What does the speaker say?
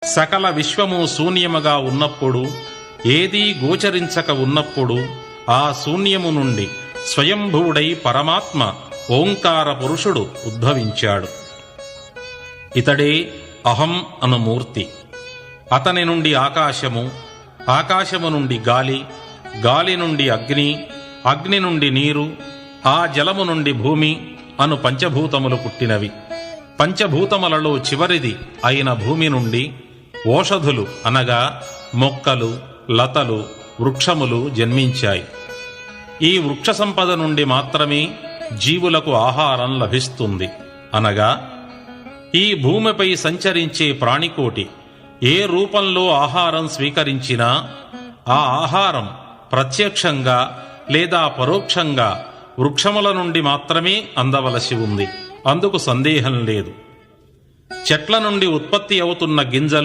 సకల విశ్వము శూన్యముగా ఉన్నప్పుడు, ఏదీ గోచరించక ఉన్నప్పుడు ఆ శూన్యము నుండి స్వయంభువుడై పరమాత్మ ఓంకార పురుషుడు ఉద్భవించాడు. ఇతడే అహం అను మూర్తి. అతని నుండి ఆకాశము, ఆకాశము నుండి గాలి, గాలి నుండి అగ్ని, అగ్ని నుండి నీరు, ఆ జలము నుండి భూమి అను పంచభూతములు పుట్టినవి. పంచభూతములలో చివరిది అయిన భూమి నుండి ఓషధులు అనగా మొక్కలు, లతలు, వృక్షములు జన్మించాయి. ఈ వృక్ష సంపద నుండి మాత్రమే జీవులకు ఆహారం లభిస్తుంది. అనగా ఈ భూమిపై సంచరించే ప్రాణికోటి ఏ రూపంలో ఆహారం స్వీకరించినా ఆ ఆహారం ప్రత్యక్షంగా లేదా పరోక్షంగా వృక్షముల నుండి మాత్రమే అందవలసి ఉంది. అందుకు సందేహం లేదు. చెట్ల నుండి ఉత్పత్తి అవుతున్న గింజలు,